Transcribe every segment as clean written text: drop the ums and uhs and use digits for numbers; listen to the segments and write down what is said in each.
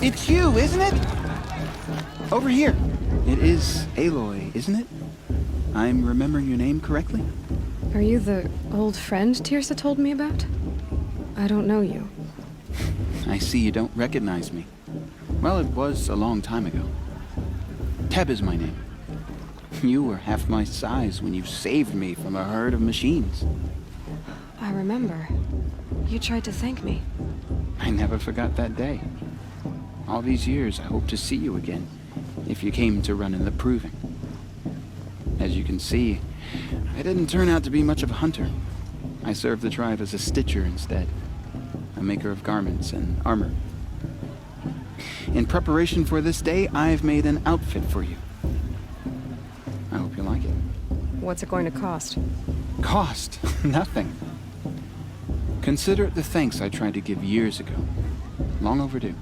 It's you, isn't it? Over here. It is Aloy, isn't it? I'm remembering your name correctly? Are you the old friend Tirsa told me about? I don't know you. I see you don't recognize me. Well, it was a long time ago. Teb is my name. You were half my size when you saved me from a herd of machines. I remember. You tried to thank me. I never forgot that day. All these years, I hope to see you again, if you came to run in the proving. As you can see, I didn't turn out to be much of a hunter. I served the tribe as a stitcher instead, a maker of garments and armor. In preparation for this day, I've made an outfit for you. I hope you like it. What's it going to cost? Cost? Nothing. Consider it the thanks I tried to give years ago. Long overdue.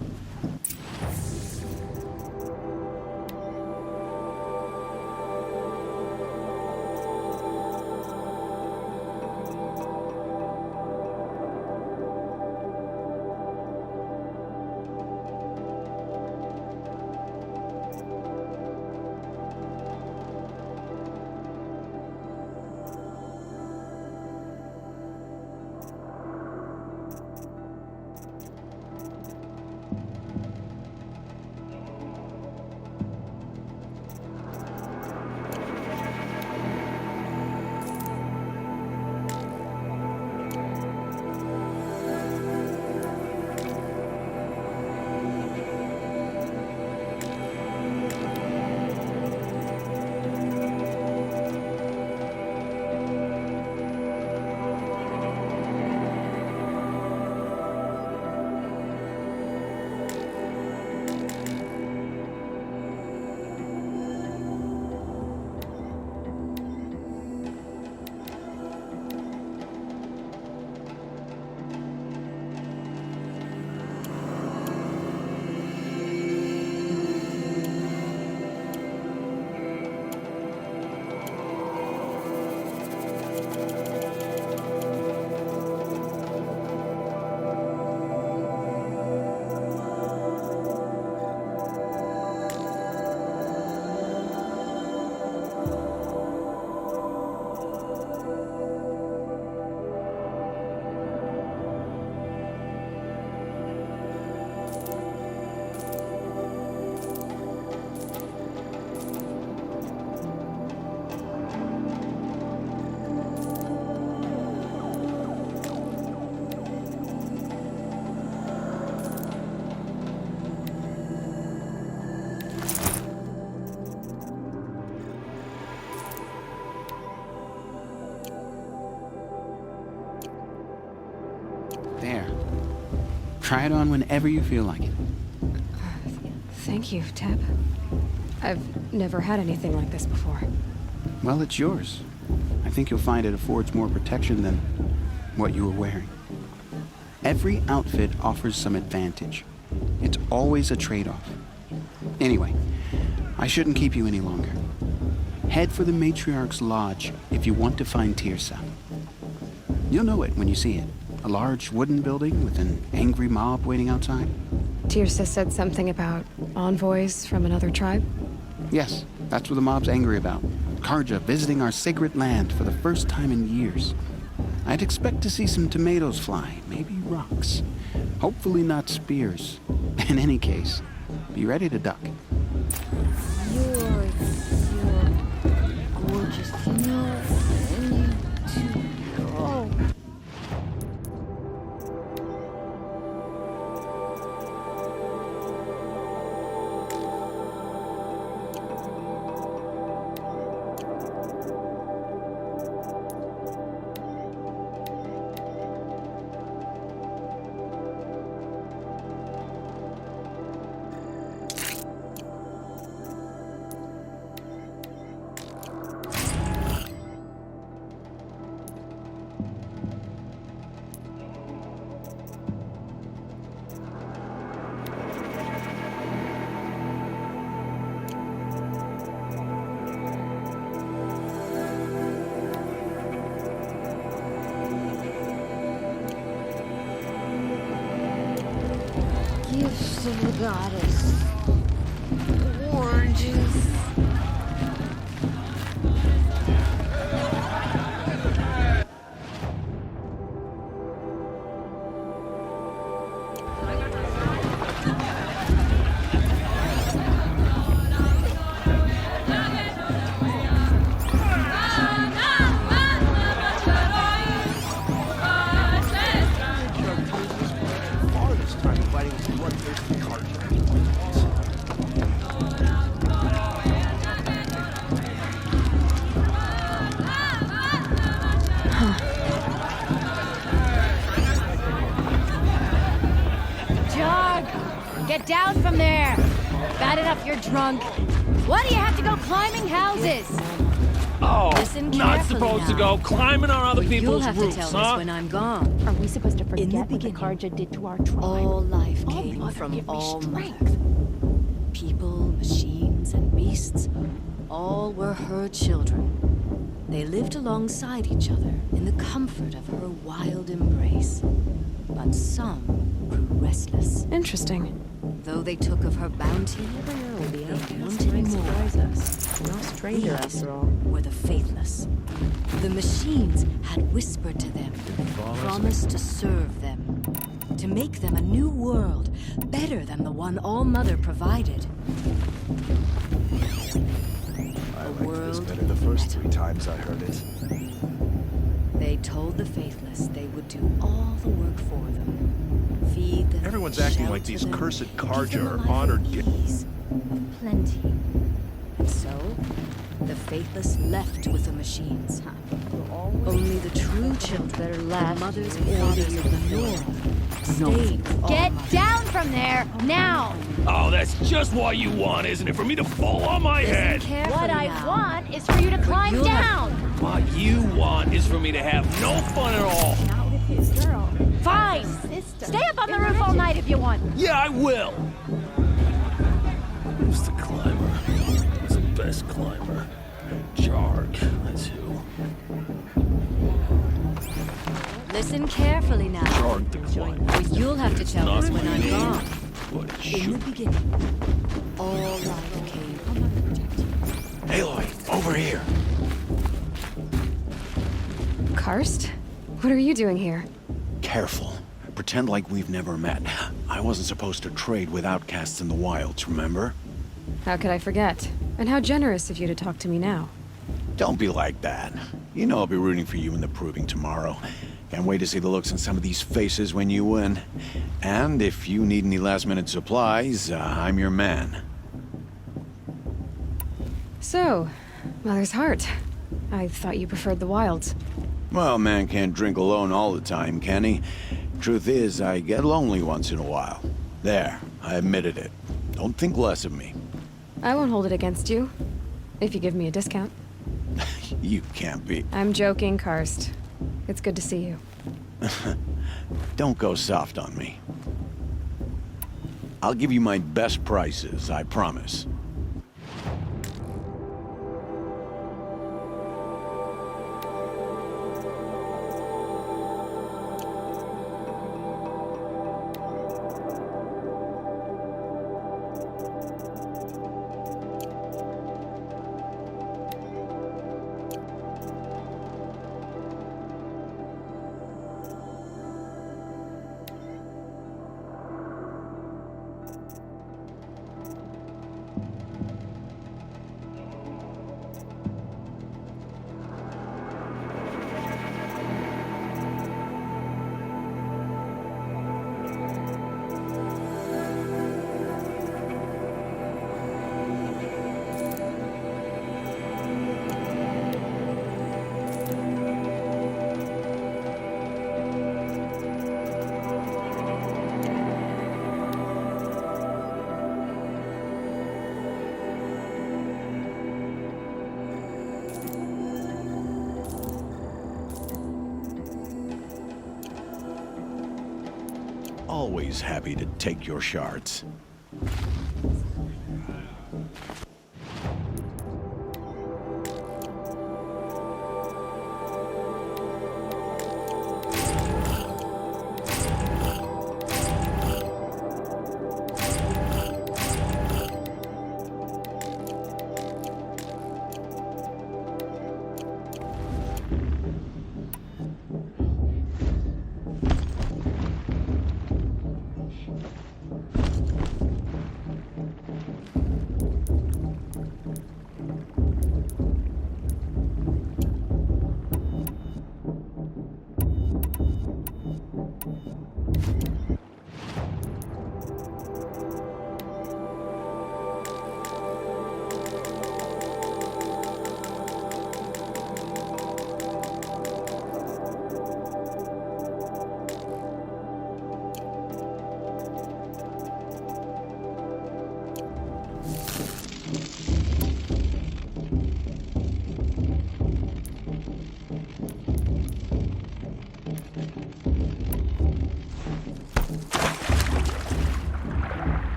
There. Try it on whenever you feel like it. Thank you, Teb. I've never had anything like this before. Well, it's yours. I think you'll find it affords more protection than what you were wearing. Every outfit offers some advantage. It's always a trade-off. Anyway, I shouldn't keep you any longer. Head for the Matriarch's Lodge if you want to find Tirsa. You'll know it when you see it. A large wooden building with an angry mob waiting outside. Tirsa said something about envoys from another tribe? Yes, that's what the mob's angry about. Karja visiting our sacred land for the first time in years. I'd expect to see some tomatoes fly, maybe rocks. Hopefully not spears. In any case, be ready to duck. You're gorgeous, you know. I need to go. Gifts of the goddess. Gorgeous. Get down from there! Bad enough you're drunk. Why do you have to go climbing houses? Oh, Listen not carefully supposed to now. go climbing on other You'll people's have roofs, to tell huh? us when I'm gone. Are we supposed to forget In the what the beginning, Karja did to our tribe? All life All came mother from give me all mother. strength. People, machines, and beasts, all were her children. They lived alongside each other in the comfort of her wild embrace. But some grew restless. Interesting. Though they took of her bounty, they wanted more. Surprise us. No stranger These after all. were the faithless. The machines had whispered to them, promised to serve them, to make them a new world, better than the one All-Mother provided. I A liked this world better the first 3 times I heard it. They told the faithless they would do all the work for them. Feed them, Everyone's acting like shelter these them, cursed give them Karja a are life honored of ease, of plenty. And so, the faithless left with the machines. Only the true children, the mothers and fathers of the North, stayed with Get All-Mother. down from there, now! Oh, that's just what you want, isn't it? For me to fall on my Listen head. carefully What I now. want is for you to climb you'll have- down! What you want is for me to have no fun at all. Not with his girl. Fine! Sister. Stay up on the roof all night if you want. Yeah, I will. Who's the climber? Who's the best climber? Jarg, that's who. Listen carefully now. Jarg the climber. You'll have to tell Not us when my I'm name, gone. but it In should. the beginning, all life came. Aloy, over here. Karst? What are you doing here? Careful. Pretend like we've never met. I wasn't supposed to trade with outcasts in the wilds, remember? How could I forget? And how generous of you to talk to me now. Don't be like that. You know I'll be rooting for you in the proving tomorrow. Can't wait to see the looks on some of these faces when you win. And if you need any last-minute supplies, I'm your man. So, Mother's Heart. I thought you preferred the wilds. Well, man can't drink alone all the time, can he? Truth is, I get lonely once in a while. There, I admitted it. Don't think less of me. I won't hold it against you. If you give me a discount. You can't be. I'm joking, Karst. It's good to see you. Don't go soft on me. I'll give you my best prices, I promise. Always happy to take your shards.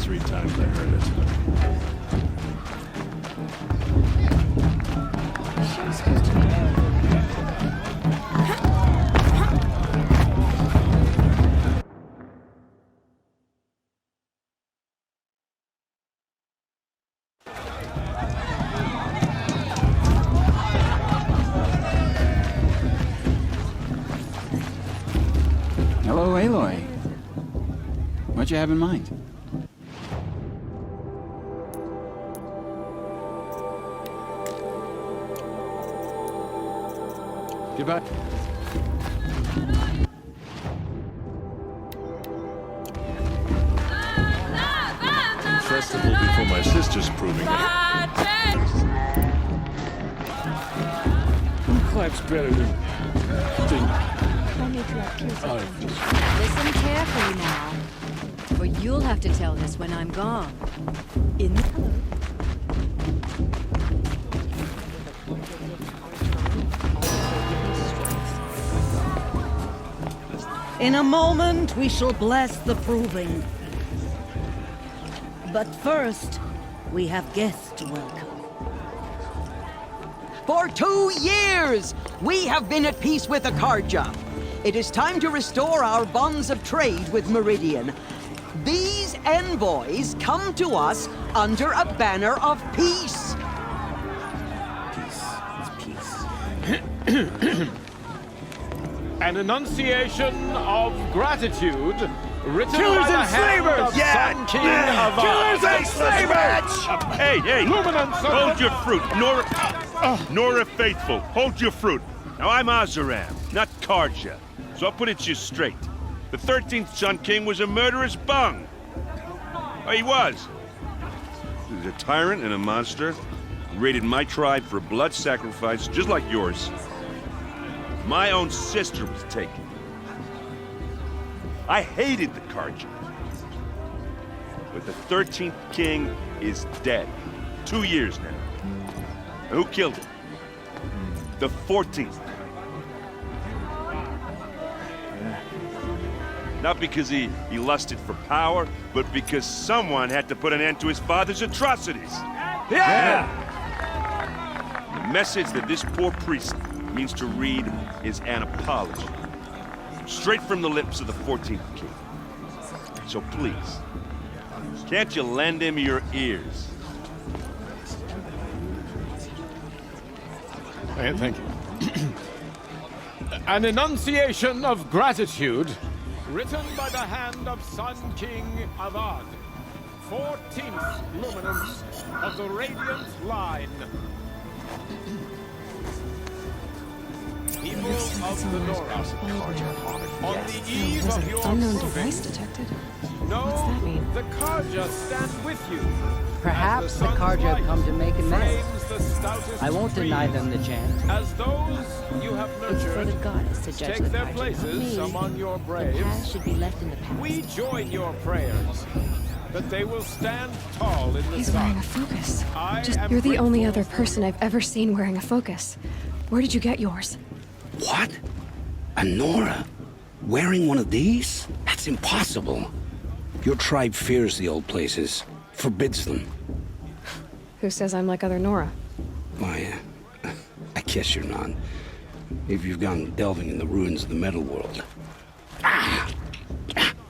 3 times I heard it. Hello, Aloy. What you have in mind? Goodbye. Festival before my sister's proving it. Who claps better than... Listen carefully now, for you'll have to tell this when I'm gone. In the... In a moment, we shall bless the proving. But first, we have guests to welcome. For 2 years, we have been at peace with Akarja. It is time to restore our bonds of trade with Meridian. These envoys come to us under a banner of peace. An enunciation of gratitude written Killers by the and hand slavers! of Yeah! Sun King of Killers and slavers! Hey, hey! Luminance of Hold the... your fruit, Nora Faithful. Hold your fruit. Now, I'm Azaram, not Karja, so I'll put it to you straight. The 13th Sun King was a murderous bung. Oh, he was. He was a tyrant and a monster. He raided my tribe for blood sacrifice, just like yours. My own sister was taken. I hated the Karja. But the 13th king is dead. 2 years now. And who killed him? The 14th. Not because he lusted for power, but because someone had to put an end to his father's atrocities. Yeah! The message that this poor priest means to read is an apology. Straight from the lips of the 14th king. So please, can't you lend him your ears? Thank you. An enunciation of gratitude written by the hand of Sun King Avad, 14th luminance of the Radiant Line. People of the Nora, on the eve There's of an your unknown proving, device detected. know What's that mean? the Karja stand with you. Perhaps the Karja have come to make amends. I won't deny them the chance. As those you have It's for the nurtured, goddess to judge take the their Karja, not places me. among your The braves. past should be left in the past. We join your prayers that they will stand tall in the He's wearing sun. a focus. I am You're the only grateful other person I've ever seen wearing a focus. Where did you get yours? What? A Nora? Wearing one of these? That's impossible. Your tribe fears the old places, forbids them. Who says I'm like other Nora? Why, I guess you're not. If you've gone delving in the ruins of the metal world.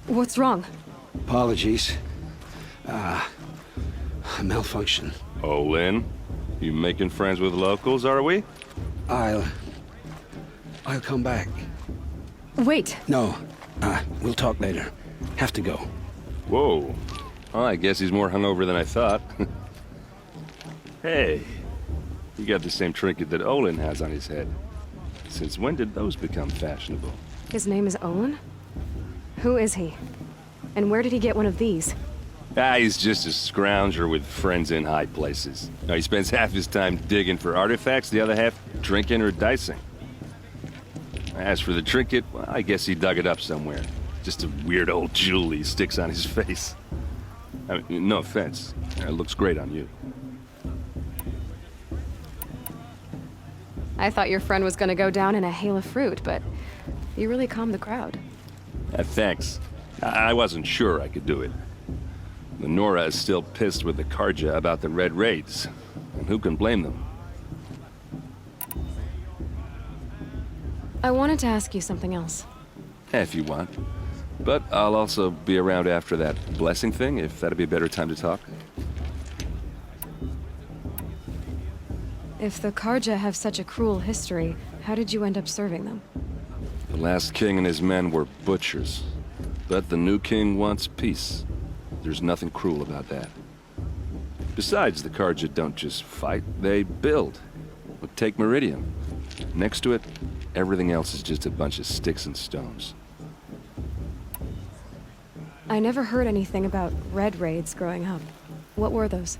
What's wrong? Apologies. A malfunction. Oh, Lynn, you making friends with locals, are we? I'll come back. Wait. No, we'll talk later. Have to go. Whoa. Well, I guess he's more hungover than I thought. Hey, you got the same trinket that Olin has on his head. Since when did those become fashionable? His name is Owen? Who is he? And where did he get one of these? He's just a scrounger with friends in high places. Now, he spends half his time digging for artifacts, the other half drinking or dicing. As for the trinket, well, I guess he dug it up somewhere. Just a weird old jewel he sticks on his face. I mean, no offense. It looks great on you. I thought your friend was gonna go down in a hail of fruit, but you really calmed the crowd. Thanks. I wasn't sure I could do it. The Nora is still pissed with the Karja about the Red Raids. And who can blame them? I wanted to ask you something else. If you want. But I'll also be around after that blessing thing, if that'd be a better time to talk. If the Karja have such a cruel history, how did you end up serving them? The last king and his men were butchers. But the new king wants peace. There's nothing cruel about that. Besides, the Karja don't just fight, they build. But take Meridian. Next to it, everything else is just a bunch of sticks and stones. I never heard anything about Red Raids growing up. What were those?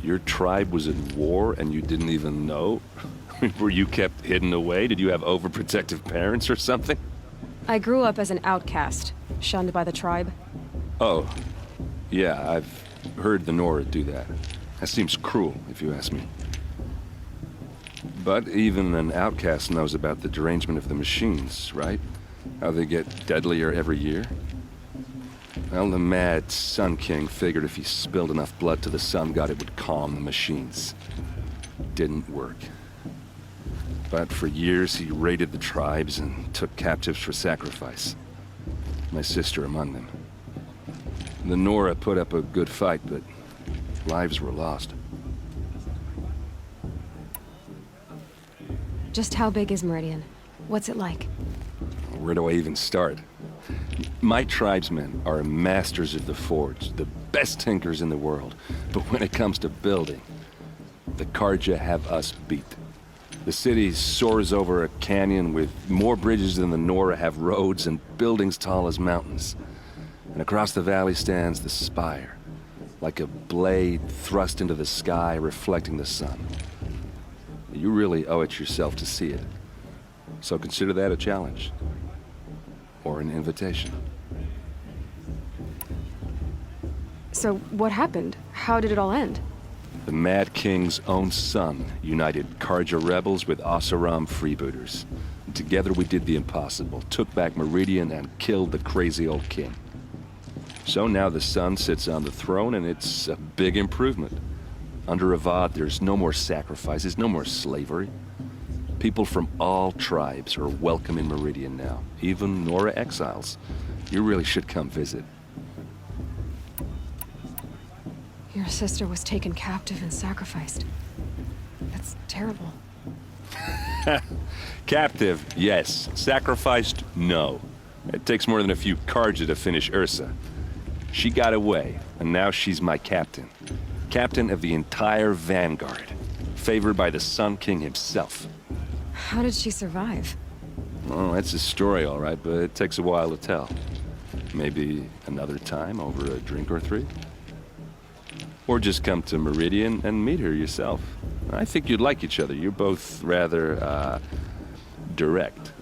Your tribe was in war and you didn't even know? Were you kept hidden away? Did you have overprotective parents or something? I grew up as an outcast, shunned by the tribe. Oh, yeah, I've heard the Nora do that. That seems cruel, if you ask me. But even an outcast knows about the derangement of the machines, right? How they get deadlier every year? Well, the mad Sun King figured if he spilled enough blood to the Sun God, it would calm the machines. Didn't work. But for years, he raided the tribes and took captives for sacrifice. My sister among them. The Nora put up a good fight, but lives were lost. Just how big is Meridian? What's it like? Where do I even start? My tribesmen are masters of the forge, the best tinkers in the world. But when it comes to building, the Karja have us beat. The city soars over a canyon with more bridges than the Nora have roads and buildings tall as mountains. And across the valley stands the spire, like a blade thrust into the sky reflecting the sun. You really owe it yourself to see it. So consider that a challenge. Or an invitation. So what happened? How did it all end? The Mad King's own son united Karja rebels with Oseram freebooters. And together we did the impossible, took back Meridian and killed the crazy old king. So now the son sits on the throne and it's a big improvement. Under Avad, there's no more sacrifices, no more slavery. People from all tribes are welcome in Meridian now, even Nora exiles. You really should come visit. Your sister was taken captive and sacrificed. That's terrible. Captive, yes. Sacrificed, no. It takes more than a few Karja to finish Ursa. She got away, and now she's my captain. Captain of the entire Vanguard. Favored by the Sun King himself. How did she survive? Oh, that's a story, all right, but it takes a while to tell. Maybe another time over a drink or three? Or just come to Meridian and meet her yourself. I think you'd like each other. You're both rather, direct.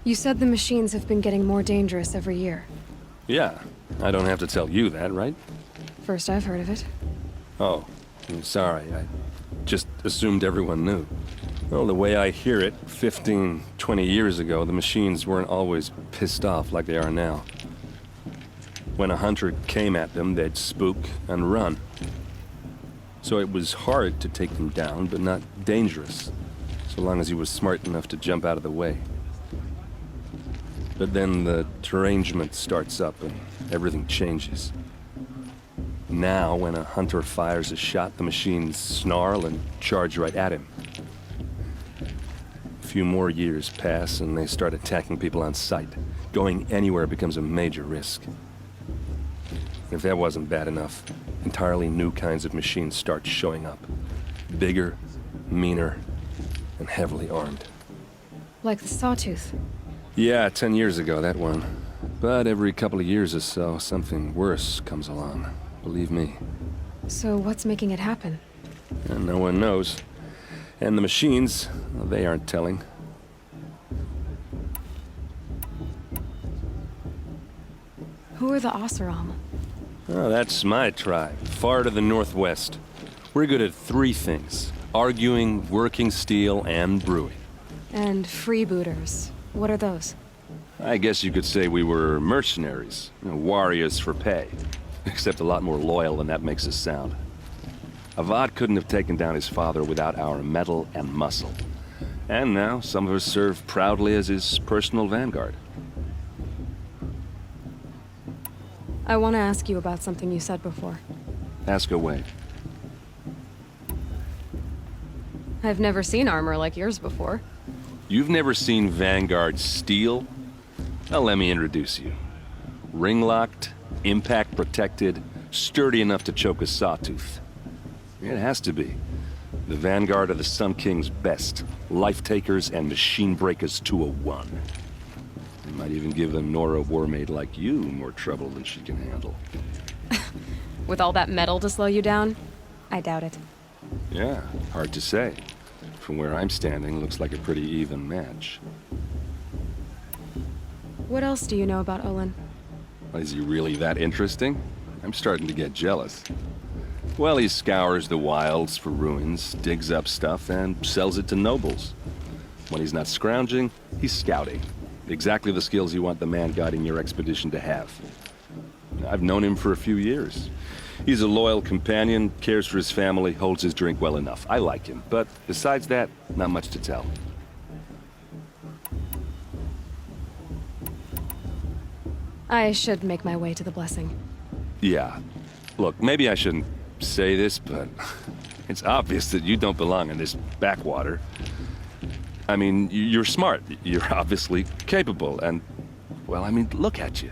You said the machines have been getting more dangerous every year. Yeah, I don't have to tell you that, right? First I've heard of it. Oh, I'm sorry. I just assumed everyone knew. Well, the way I hear it, 15, 20 years ago, the machines weren't always pissed off like they are now. When a hunter came at them, they'd spook and run. So it was hard to take them down, but not dangerous, so long as he was smart enough to jump out of the way. But then the derangement starts up and everything changes. Now, when a hunter fires a shot, the machines snarl and charge right at him. A few more years pass and they start attacking people on sight. Going anywhere becomes a major risk. If that wasn't bad enough, entirely new kinds of machines start showing up. Bigger, meaner, and heavily armed. Like the Sawtooth. Yeah, 10 years ago, that one. But every couple of years or so, something worse comes along. Believe me. So what's making it happen? And no one knows. And the machines, well, they aren't telling. Who are the Oseram? Oh, that's my tribe, far to the northwest. We're good at three things. Arguing, working steel, and brewing. And freebooters. What are those? I guess you could say we were mercenaries, warriors for pay. Except a lot more loyal than that makes us sound. Avad couldn't have taken down his father without our metal and muscle. And now, some of us serve proudly as his personal vanguard. I want to ask you about something you said before. Ask away. I've never seen armor like yours before. You've never seen Vanguard steel? Well, let me introduce you. Ring-locked, impact-protected, sturdy enough to choke a sawtooth. It has to be. The Vanguard are the Sun King's best. Life-takers and machine-breakers to a one. They might even give a Nora warmaid like you more trouble than she can handle. With all that metal to slow you down? I doubt it. Yeah, hard to say. From where I'm standing, looks like a pretty even match. What else do you know about Olin? Is he really that interesting? I'm starting to get jealous. Well, he scours the wilds for ruins, digs up stuff, and sells it to nobles. When he's not scrounging, he's scouting. Exactly the skills you want the man guiding your expedition to have. I've known him for a few years. He's a loyal companion, cares for his family, holds his drink well enough. I like him, but besides that, not much to tell. I should make my way to the blessing. Yeah. Look, maybe I shouldn't say this, but it's obvious that you don't belong in this backwater. I mean, you're smart. You're obviously capable, and, well, I mean, look at you.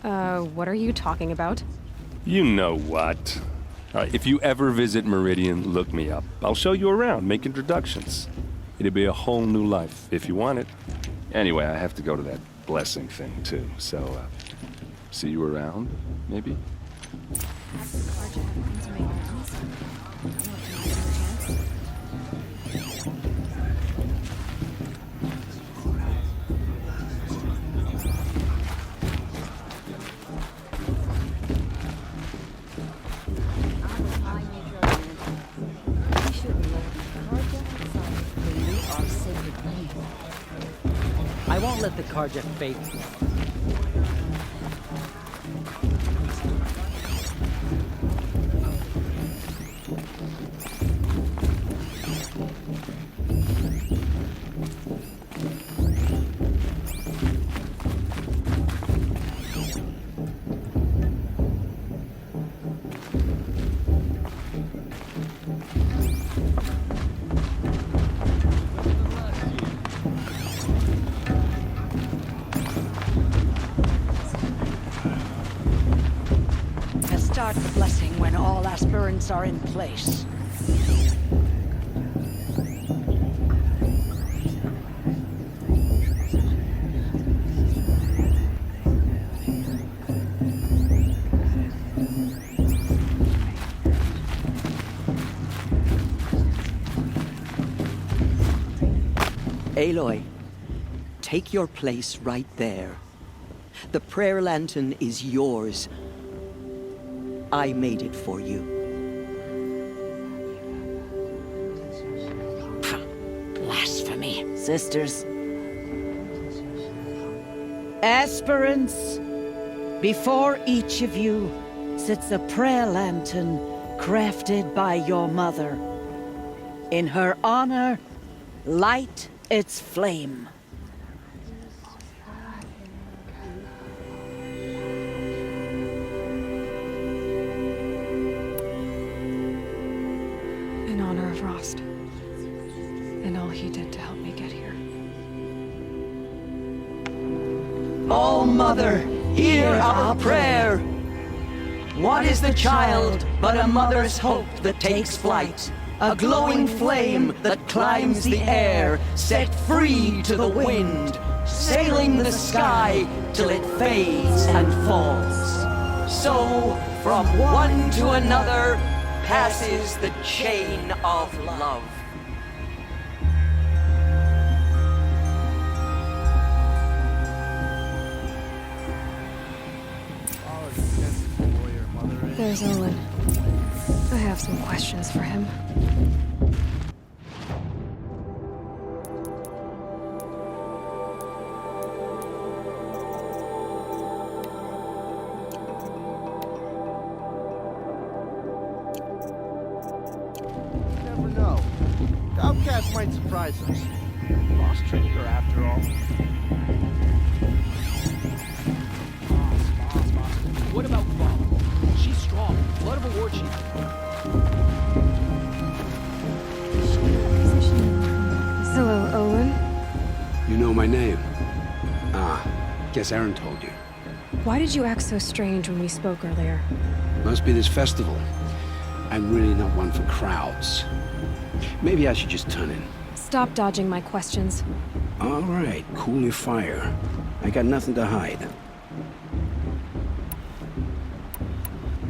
What are you talking about? You know what. All right, if you ever visit Meridian, look me up. I'll show you around, make introductions. It'll be a whole new life, if you want it. Anyway, I have to go to that blessing thing, too, so, see you around, maybe? I won't let the Karja fake. Start the blessing when all aspirants are in place. Aloy, take your place right there. The prayer lantern is yours. I made it for you. Blasphemy. Sisters. Aspirants, before each of you sits a prayer lantern crafted by your mother. In her honor, light its flame. In honor of Rost. And all he did to help me get here. Oh, Mother, hear our prayer. What is the child but a mother's hope that takes flight? A glowing flame that climbs the air, set free to the wind, sailing the sky till it fades and falls. So, from one to another, passes the chain of love. There's Olin. I have some questions for him. outcast might surprise us. Lost trader, after all. Boss. What about Val? She's strong. Blood of a war chief. Hello, Owen. You know my name? Ah, guess Aaron told you. Why did you act so strange when we spoke earlier? Must be this festival. I'm really not one for crowds. Maybe I should just turn in. Stop dodging my questions. All right, cool your fire. I got nothing to hide.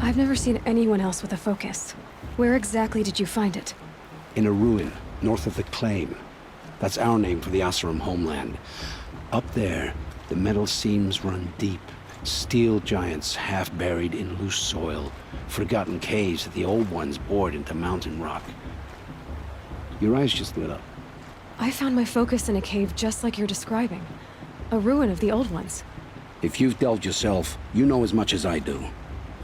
I've never seen anyone else with a focus. Where exactly did you find it? In a ruin, north of the Claim. That's our name for the Oseram homeland. Up there, the metal seams run deep. Steel giants half buried in loose soil. Forgotten caves that the old ones bored into mountain rock. Your eyes just lit up. I found my focus in a cave just like you're describing. A ruin of the old ones. If you've delved yourself, you know as much as I do.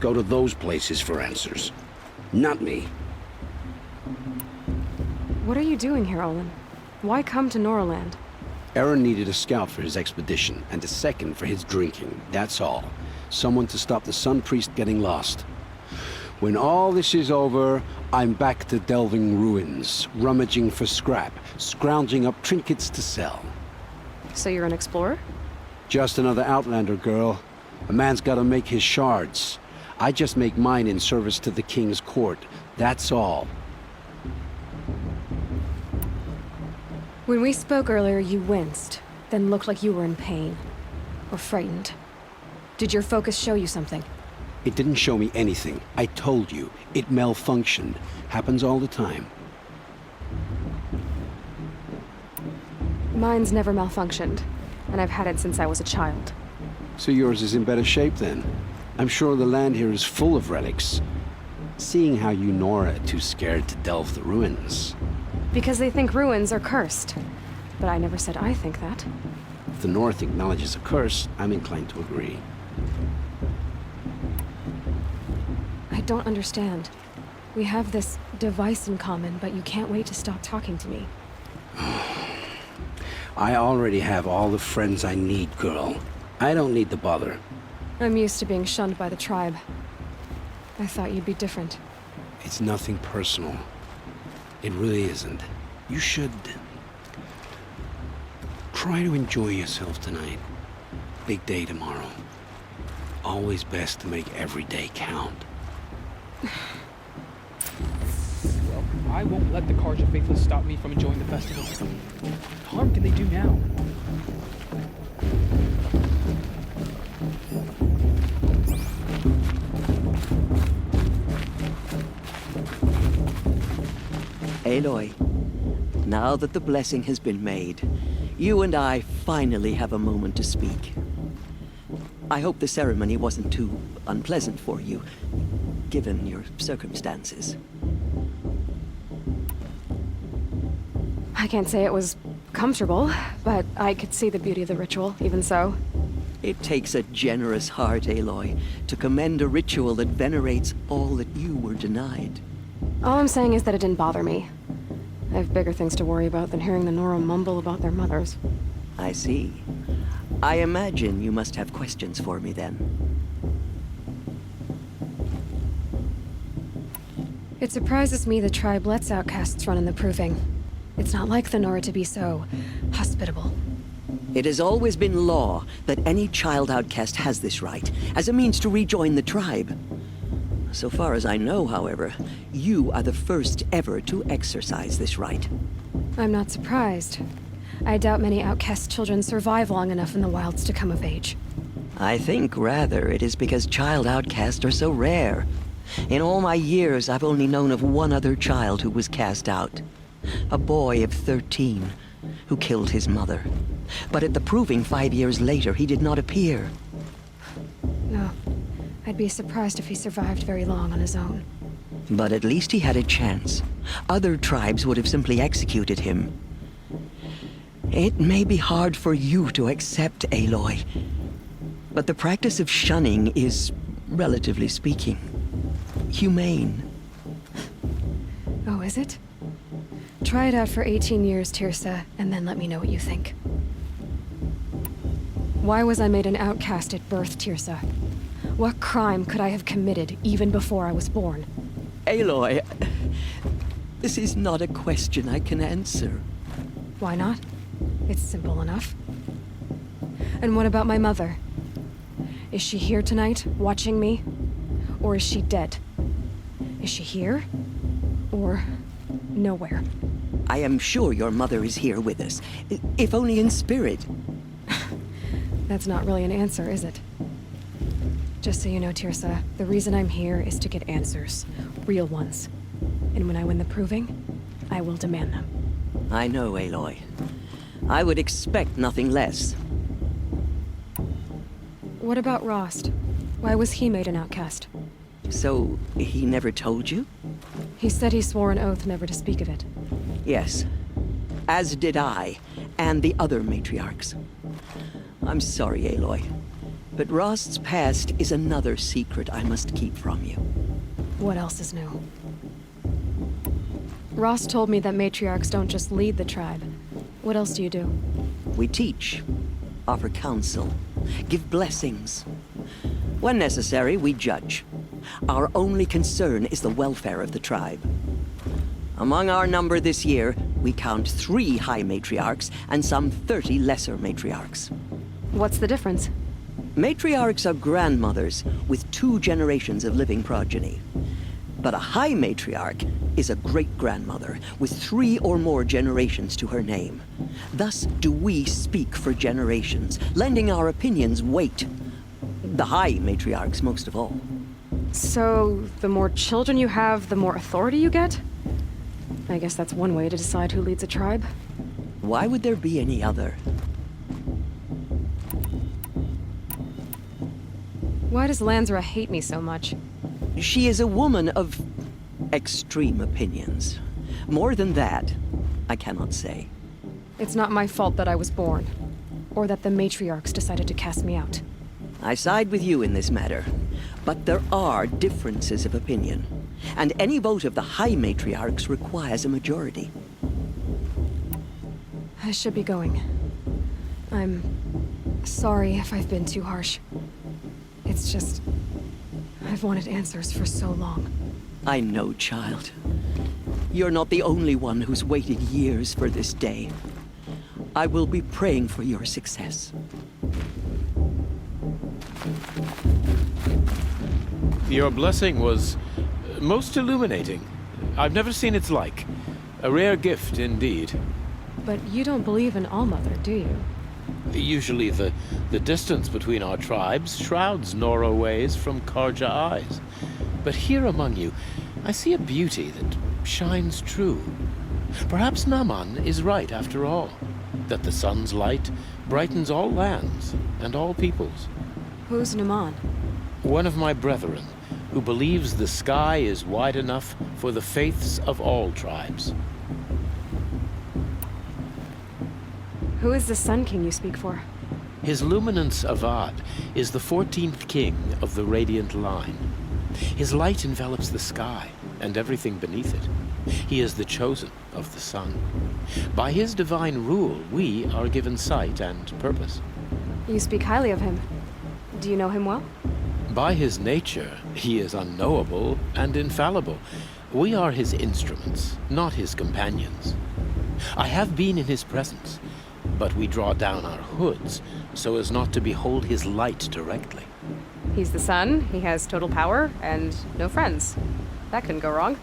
Go to those places for answers. Not me. What are you doing here, Olin? Why come to Noraland? Aaron needed a scout for his expedition, and a second for his drinking. That's all. Someone to stop the Sun Priest getting lost. When all this is over, I'm back to delving ruins, rummaging for scrap, scrounging up trinkets to sell. So you're an explorer? Just another Outlander, girl. A man's gotta make his shards. I just make mine in service to the King's court. That's all. When we spoke earlier, you winced, then looked like you were in pain. Or frightened. Did your focus show you something? It didn't show me anything. I told you. It malfunctioned. Happens all the time. Mine's never malfunctioned, and I've had it since I was a child. So yours is in better shape then. I'm sure the land here is full of relics. Seeing how you Nora are too scared to delve the ruins. Because they think ruins are cursed. But I never said I think that. If the North acknowledges a curse, I'm inclined to agree. I don't understand. We have this device in common, but you can't wait to stop talking to me. I already have all the friends I need, girl. I don't need the bother. I'm used to being shunned by the tribe. I thought you'd be different. It's nothing personal. It really isn't. You should try to enjoy yourself tonight. Big day tomorrow. Always best to make every day count. Well, I won't let the Karja faithful stop me from enjoying the festival. What harm can they do now? Aloy, now that the blessing has been made, you and I finally have a moment to speak. I hope the ceremony wasn't too unpleasant for you, given your circumstances. I can't say it was comfortable, but I could see the beauty of the ritual, even so. It takes a generous heart, Aloy, to commend a ritual that venerates all that you were denied. All I'm saying is that it didn't bother me. I have bigger things to worry about than hearing the Nora mumble about their mothers. I see. I imagine you must have questions for me then. It surprises me the tribe lets outcasts run in the Proving. It's not like the Nora to be so hospitable. It has always been law that any child outcast has this right, as a means to rejoin the tribe. So far as I know, however, you are the first ever to exercise this right. I'm not surprised. I doubt many outcast children survive long enough in the wilds to come of age. I think, rather, it is because child outcasts are so rare. In all my years, I've only known of one other child who was cast out. A boy of 13, who killed his mother. But at the Proving 5 years later, he did not appear. No. I'd be surprised if he survived very long on his own. But at least he had a chance. Other tribes would have simply executed him. It may be hard for you to accept, Aloy, but the practice of shunning is, relatively speaking, humane. Oh, is it? Try it out for 18 years, Tirsa, and then let me know what you think. Why was I made an outcast at birth, Tirsa? What crime could I have committed even before I was born? Aloy, this is not a question I can answer. Why not? It's simple enough. And what about my mother? Is she here tonight, watching me? Or is she dead? Is she here? Or nowhere? I am sure your mother is here with us, if only in spirit. That's not really an answer, is it? Just so you know, Tirsa, the reason I'm here is to get answers. Real ones. And when I win the proving, I will demand them. I know, Aloy. I would expect nothing less. What about Rost? Why was he made an outcast? So, he never told you? He said he swore an oath never to speak of it. Yes. As did I, and the other matriarchs. I'm sorry, Aloy, but Rost's past is another secret I must keep from you. What else is new? Rost told me that matriarchs don't just lead the tribe. What else do you do? We teach, offer counsel, give blessings. When necessary, we judge. Our only concern is the welfare of the tribe. Among our number this year, we count 3 high matriarchs and some 30 lesser matriarchs. What's the difference? Matriarchs are grandmothers with 2 generations of living progeny. But a high matriarch is a great-grandmother with 3 or more generations to her name. Thus do we speak for generations, lending our opinions weight. The high matriarchs most of all. So, the more children you have, the more authority you get? I guess that's one way to decide who leads a tribe. Why would there be any other? Why does Lansra hate me so much? She is a woman of extreme opinions. More than that, I cannot say. It's not my fault that I was born, or that the matriarchs decided to cast me out. I side with you in this matter, but there are differences of opinion, and any vote of the high matriarchs requires a majority. I should be going. I'm sorry if I've been too harsh. It's just, I've wanted answers for so long. I know, child. You're not the only one who's waited years for this day. I will be praying for your success. Your blessing was most illuminating. I've never seen its like. A rare gift indeed. But you don't believe in Allmother, do you? Usually the distance between our tribes shrouds Nora ways from Karja eyes. But here among you, I see a beauty that shines true. Perhaps Naman is right after all, that the sun's light brightens all lands and all peoples. Who's Naman? One of my brethren, who believes the sky is wide enough for the faiths of all tribes. Who is the Sun King you speak for? His Luminance Avad is the 14th king of the Radiant Line. His light envelops the sky and everything beneath it. He is the chosen of the sun. By his divine rule, we are given sight and purpose. You speak highly of him. Do you know him well? By his nature, he is unknowable and infallible. We are his instruments, not his companions. I have been in his presence, but we draw down our hoods so as not to behold his light directly. He's the sun, he has total power, and no friends. That couldn't go wrong.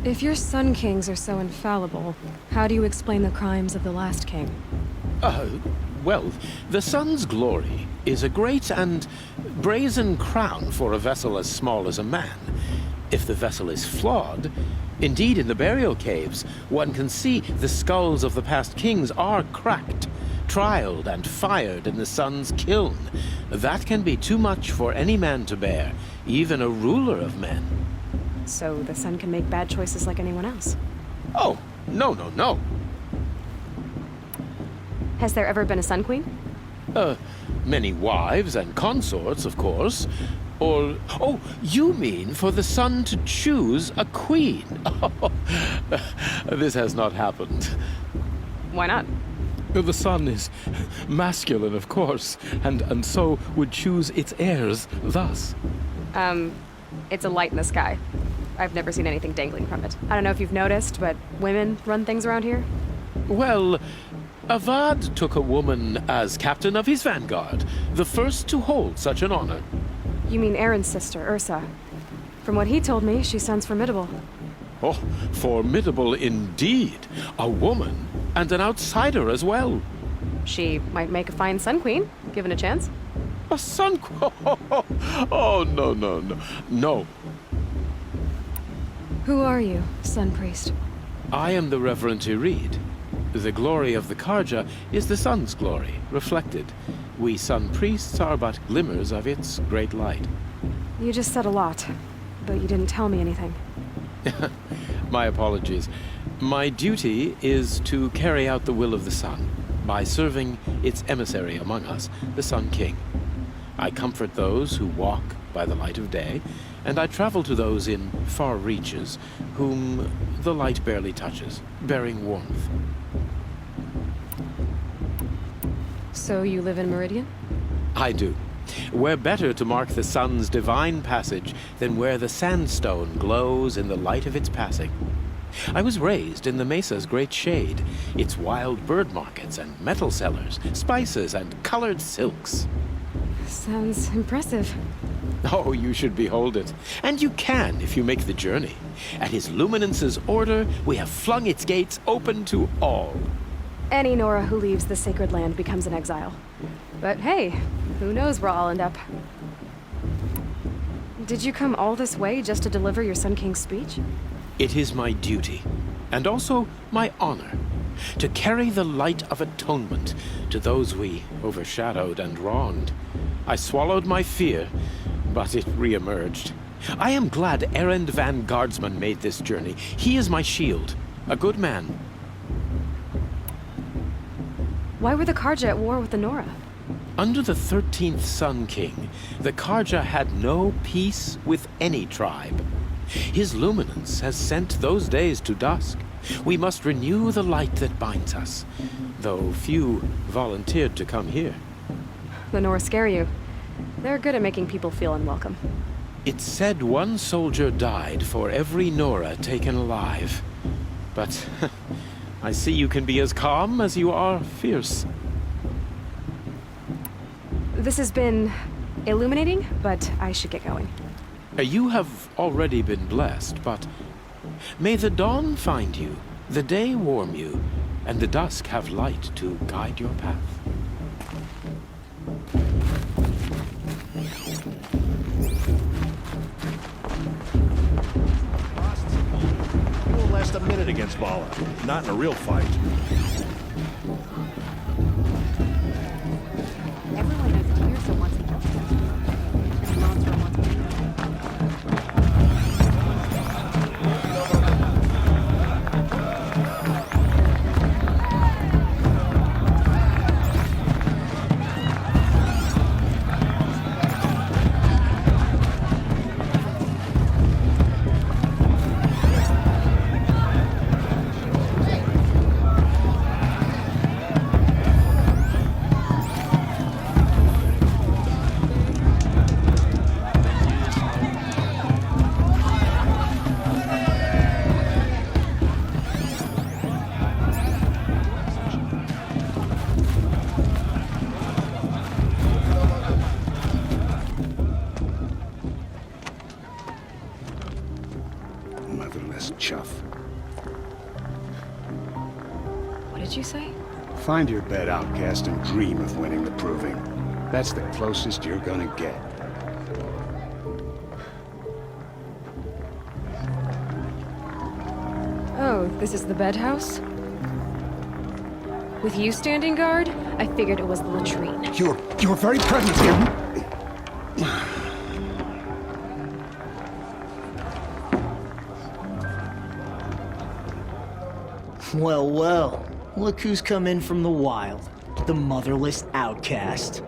If your Sun Kings are so infallible, how do you explain the crimes of the last king? Well, the sun's glory is a great and brazen crown for a vessel as small as a man. If the vessel is flawed, indeed in the burial caves, one can see the skulls of the past kings are cracked, trialed and fired in the sun's kiln. That can be too much for any man to bear, even a ruler of men. So the sun can make bad choices like anyone else? Oh, no. Has there ever been a Sun Queen? Many wives and consorts, of course. Or, oh, you mean for the sun to choose a queen? This has not happened. Why not? The sun is masculine, of course, and so would choose its heirs thus. It's a light in the sky. I've never seen anything dangling from it. I don't know if you've noticed, but women run things around here. Well, Avad took a woman as captain of his vanguard, the first to hold such an honor. You mean Aaron's sister, Ursa. From what he told me, she sounds formidable. Oh, formidable indeed. A woman, and an outsider as well. She might make a fine Sun Queen, given a chance. A Sun Queen? Oh, no. Who are you, Sun Priest? I am the Reverend Irid. The glory of the Karja is the sun's glory, reflected. We Sun Priests are but glimmers of its great light. You just said a lot, but you didn't tell me anything. My apologies. My duty is to carry out the will of the sun by serving its emissary among us, the Sun King. I comfort those who walk by the light of day, and I travel to those in far reaches whom the light barely touches, bearing warmth. So you live in Meridian? I do. Where better to mark the sun's divine passage than where the sandstone glows in the light of its passing. I was raised in the mesa's great shade, its wild bird markets and metal cellars, spices and colored silks. Sounds impressive. Oh, you should behold it. And you can if you make the journey. At His Luminance's order, we have flung its gates open to all. Any Nora who leaves the sacred land becomes an exile. But hey, who knows where I'll end up. Did you come all this way just to deliver your Sun King's speech? It is my duty, and also my honor, to carry the light of atonement to those we overshadowed and wronged. I swallowed my fear, but it re-emerged. I am glad Erend Van Guardsman made this journey. He is my shield, a good man. Why were the Karja at war with the Nora? Under the 13th Sun King, the Karja had no peace with any tribe. His luminance has sent those days to dusk. We must renew the light that binds us, though few volunteered to come here. The Nora scare you. They're good at making people feel unwelcome. It's said one soldier died for every Nora taken alive. But I see you can be as calm as you are fierce. This has been illuminating, but I should get going. You have already been blessed, but may the dawn find you, the day warm you, and the dusk have light to guide your path. It won't last a minute against Bala. Not in a real fight. Everyone knows Tirsa wants to kill him. And Monster wants to kill him. Motherless chuff. What did you say? Find your bed, outcast, and dream of winning the proving. That's the closest you're gonna get. Oh, this is the bedhouse? With you standing guard, I figured it was the latrine. Your very presence here. Well, well. Look who's come in from the wild. The motherless outcast.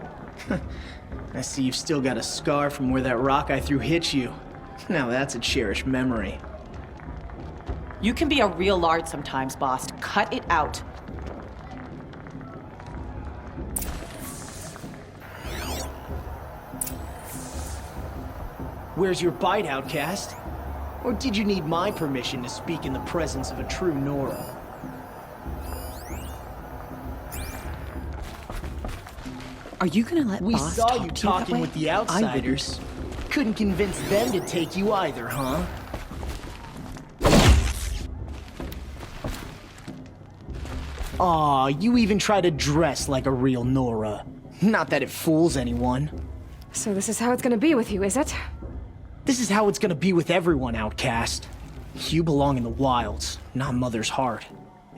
I see you've still got a scar from where that rock I threw hit you. Now that's a cherished memory. You can be a real lard sometimes, boss. Cut it out. Where's your bite, outcast? Or did you need my permission to speak in the presence of a true Nora? Are you gonna let We boss saw talk you to that talking way? with the I outsiders. Couldn't convince them to take you either, huh? Aw, you even try to dress like a real Nora. Not that it fools anyone. So this is how it's gonna be with you, is it? This is how it's gonna be with everyone, outcast. You belong in the wilds, not Mother's heart.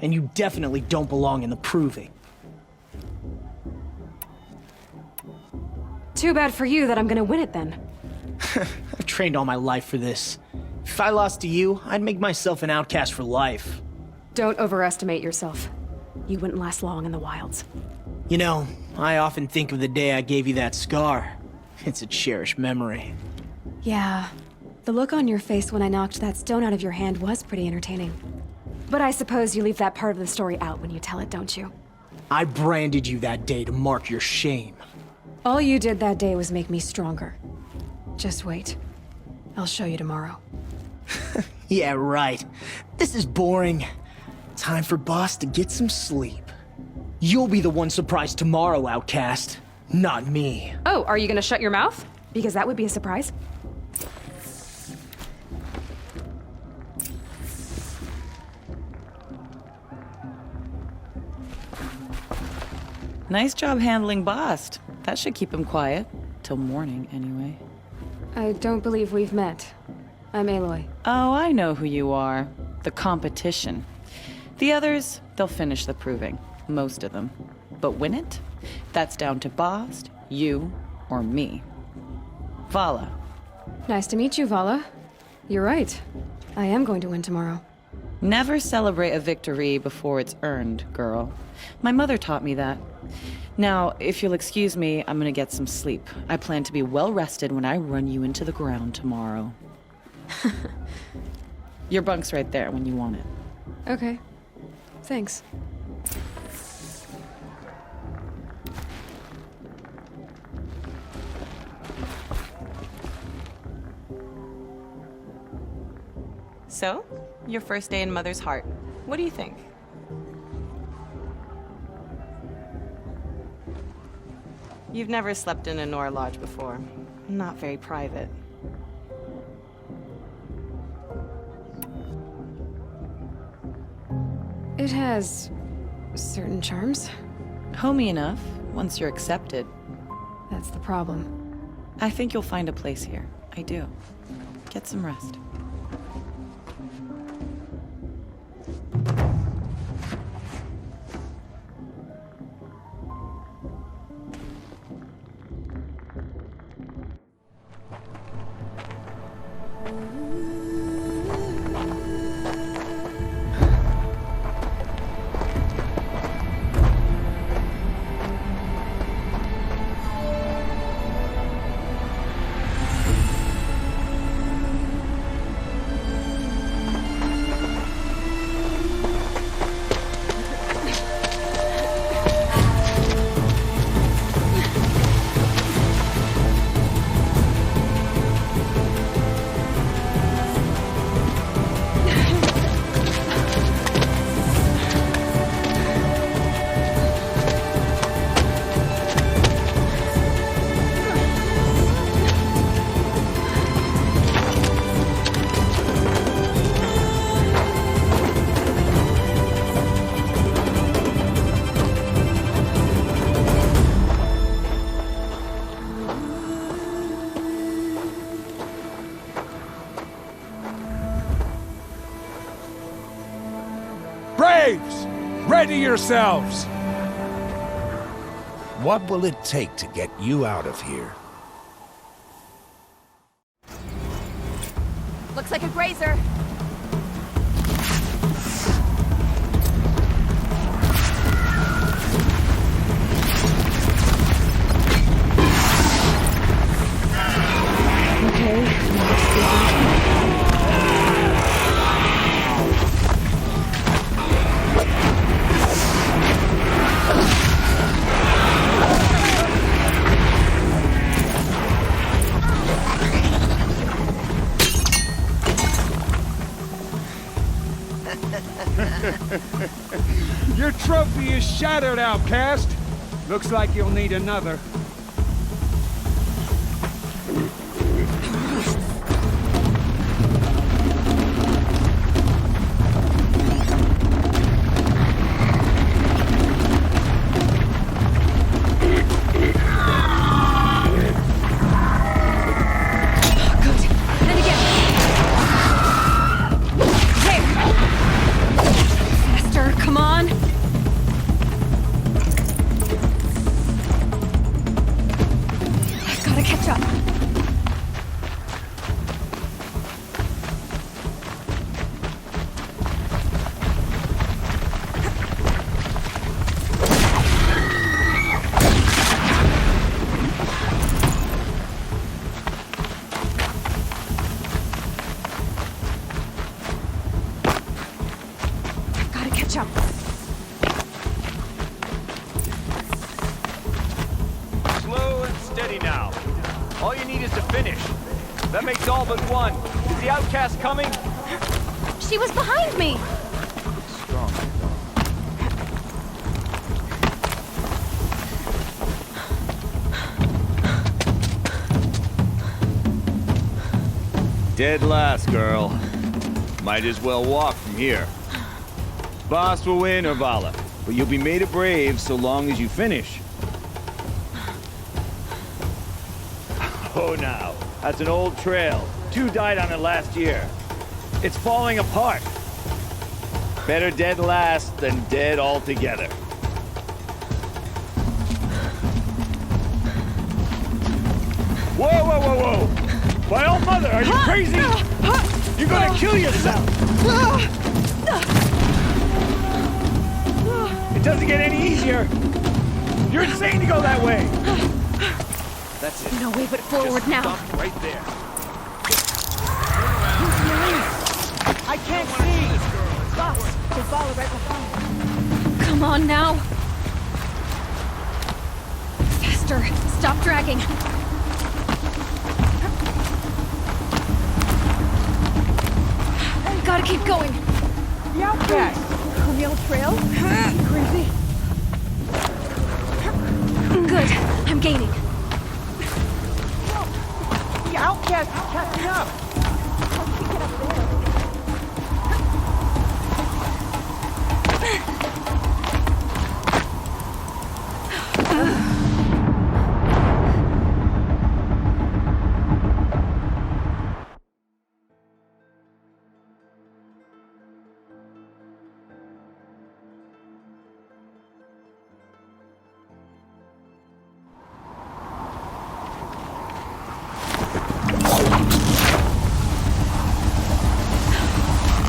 And you definitely don't belong in the proving. Too bad for you that I'm gonna win it then. I've trained all my life for this. If I lost to you, I'd make myself an outcast for life. Don't overestimate yourself. You wouldn't last long in the wilds. You know, I often think of the day I gave you that scar. It's a cherished memory. Yeah. The look on your face when I knocked that stone out of your hand was pretty entertaining. But I suppose you leave that part of the story out when you tell it, don't you? I branded you that day to mark your shame. All you did that day was make me stronger. Just wait. I'll show you tomorrow. Yeah, right. This is boring. Time for Boss to get some sleep. You'll be the one surprised tomorrow, outcast. Not me. Oh, are you gonna shut your mouth? Because that would be a surprise. Nice job handling Bast. That should keep him quiet. Till morning, anyway. I don't believe we've met. I'm Aloy. Oh, I know who you are. The competition. The others, they'll finish the proving. Most of them. But win it? That's down to Bast, you, or me. Vala. Nice to meet you, Vala. You're right. I am going to win tomorrow. Never celebrate a victory before it's earned, girl. My mother taught me that. Now, if you'll excuse me, I'm gonna get some sleep. I plan to be well rested when I run you into the ground tomorrow. Your bunk's right there when you want it. Okay. Thanks. So, your first day in Mother's heart. What do you think? You've never slept in a Nora lodge before. Not very private. It has certain charms. Homey enough, once you're accepted. That's the problem. I think you'll find a place here. I do. Get some rest. Braves! Ready yourselves! What will it take to get you out of here? Looks like a grazer. Your trophy is shattered, outcast. Looks like you'll need another. Come on! I've gotta catch up. Gotta catch up. Slow and steady now. All you need is to finish. That makes all but one. Is the outcast coming? She was behind me! Strong. Dead last, girl. Might as well walk from here. Boss will win, Orvala, but you'll be made a brave so long as you finish. Oh, now, that's an old trail. 2 died on it last year. It's falling apart. Better dead last than dead altogether. Whoa, whoa, whoa, whoa! My old mother, are you crazy? You're gonna kill yourself! It doesn't get any easier! You're insane to go that way! That's it. No way but forward Just now. stop right there. I can't see! Boss, there's Bala right behind. Come on now. Faster. Stop dragging. Gotta keep going. The outcast! On the old trail? Crazy. Good. I'm gaining. The outcast is catching up! How did we get up there?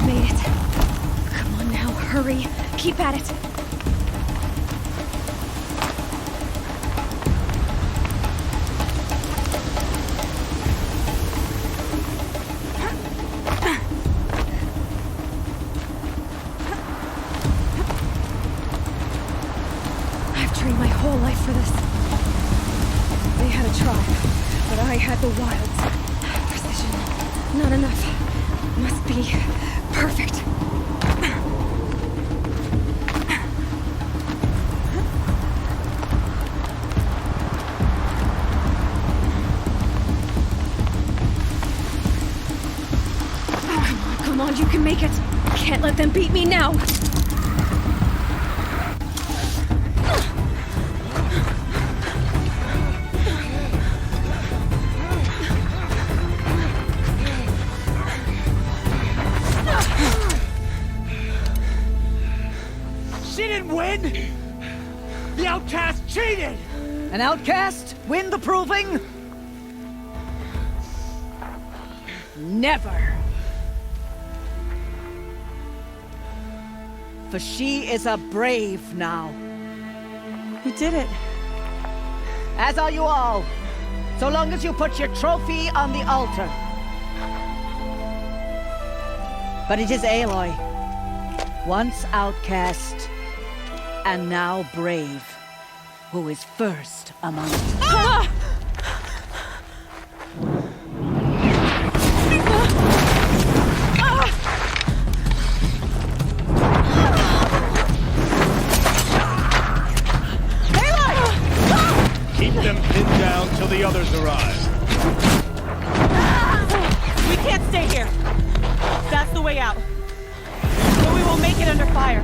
Made it. Come on now, hurry. Keep at it. I've trained my whole life for this. They had a tribe, but I had the wilds. Precision. Not enough. Must be perfect. Come on, you can make it. Can't let them beat me now. She didn't win! The outcast cheated! An outcast win the proving? Never. For she is a brave now. You did it. As are you all. So long as you put your trophy on the altar. But it is Aloy, once outcast, and now brave, who is first among us. Ah! We can't stay here. That's the way out. But we won't make it under fire.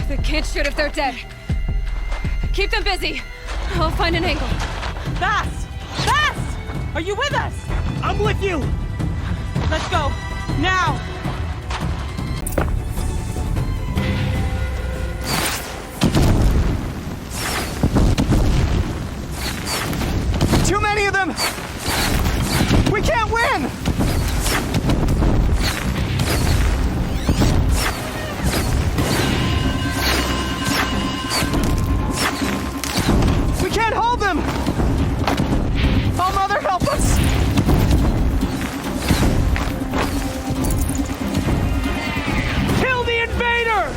They can't shoot if they're dead. Keep them busy. I'll find an angle. Fast! Fast! Are you with us? I'm with you! Let's go. Now! Too many of them! We can't win! We can't hold them! Oh, Mother, help us! Kill the invaders!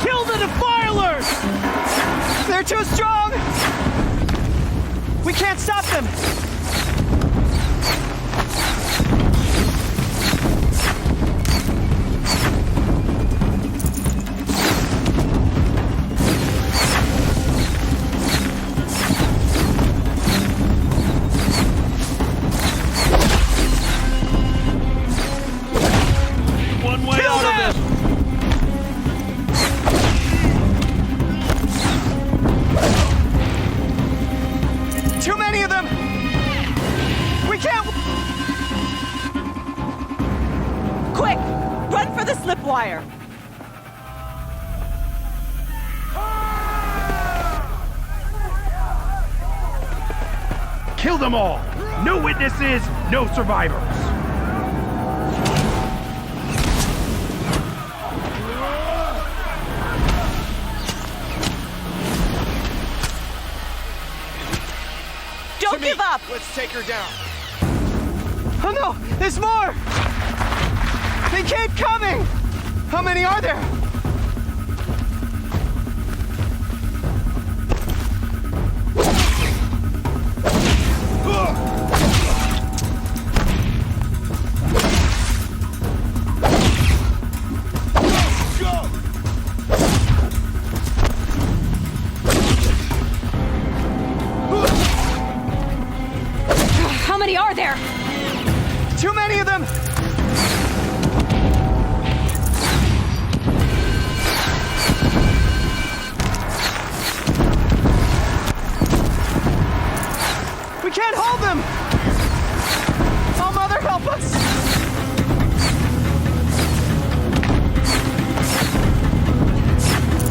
Kill the defilers! They're too strong! We can't stop them! One way out of this! Too many of them! We can't... Quick! Run for the slip wire! Kill them all! No witnesses, no survivors! Don't give up! Let's take her down. Oh no! There's more! They keep coming! How many are there? How many are there? Too many of them! We can't hold them! Oh, Mother, help us!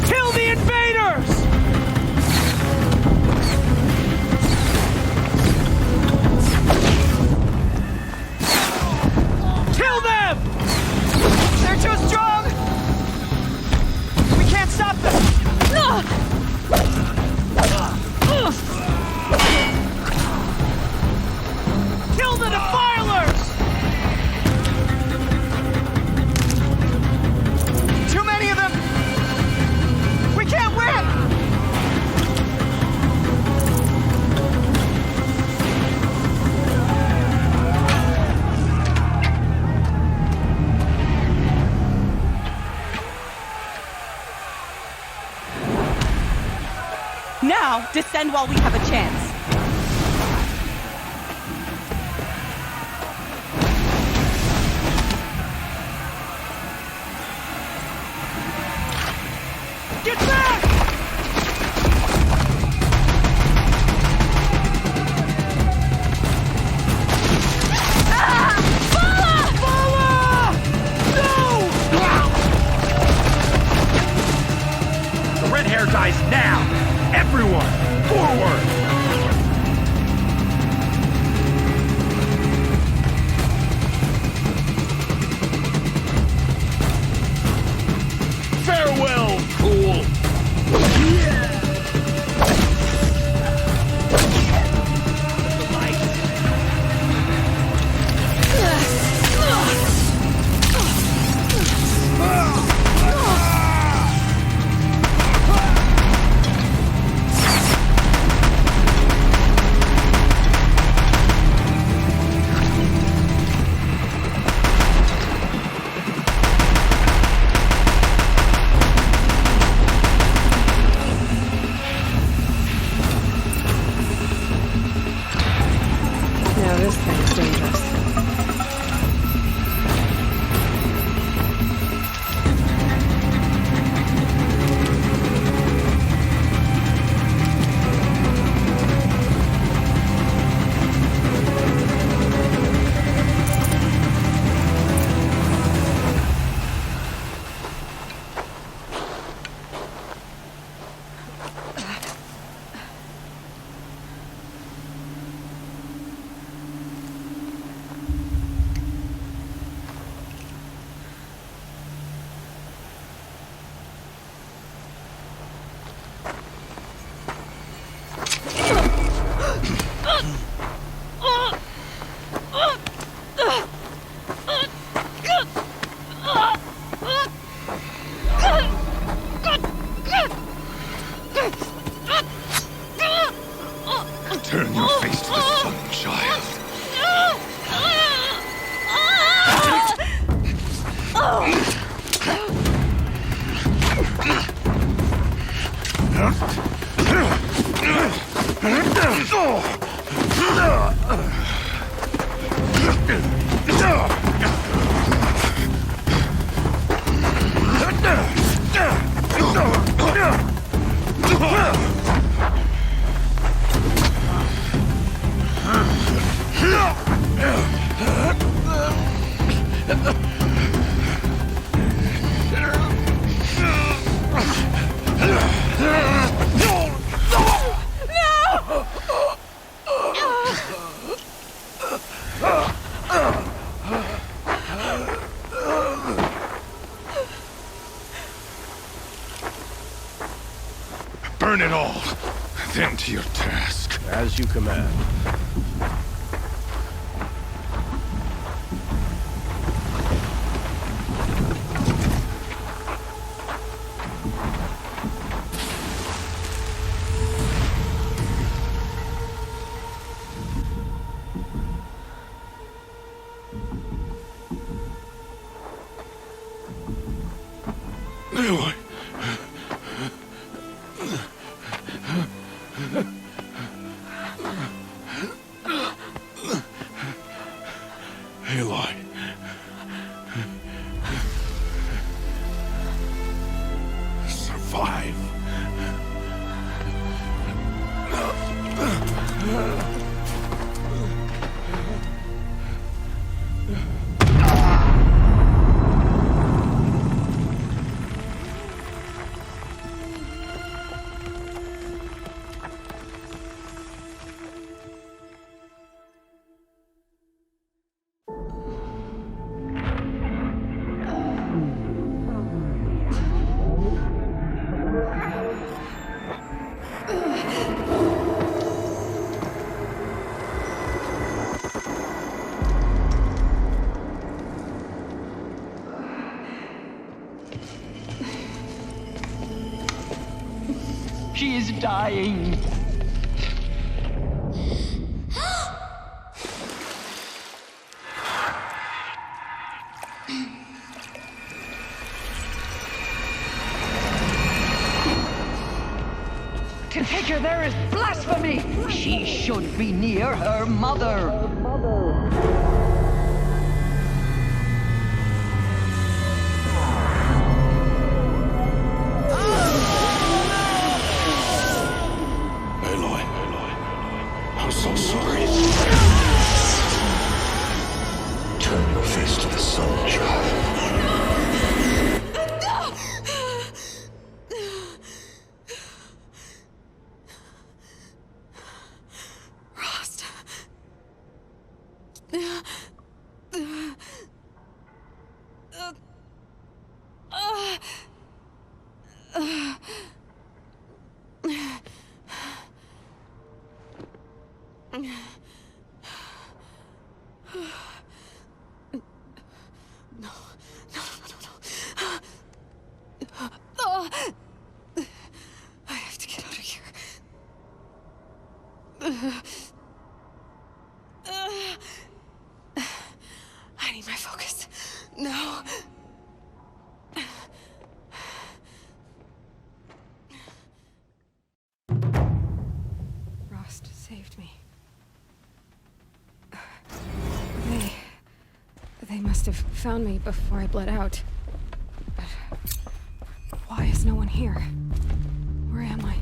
Kill the invaders! Kill them! They're too strong! We can't stop them! Kill the defilers! Too many of them! We can't win! Now, descend while we have a chance. Get back! The red hair dies now! Everyone, forward! Farewell, fool! Burn it all, then to your task. As you command. Aloy. Aloy. Survive. She is dying. To take her there is blasphemy! She should be near her mother. Aloy. I'm so sorry. Turn your face to the sun, child. I have to get out of here. I need my focus. No. Rost saved me. They must have found me before I bled out. But why is no one here? Where am I?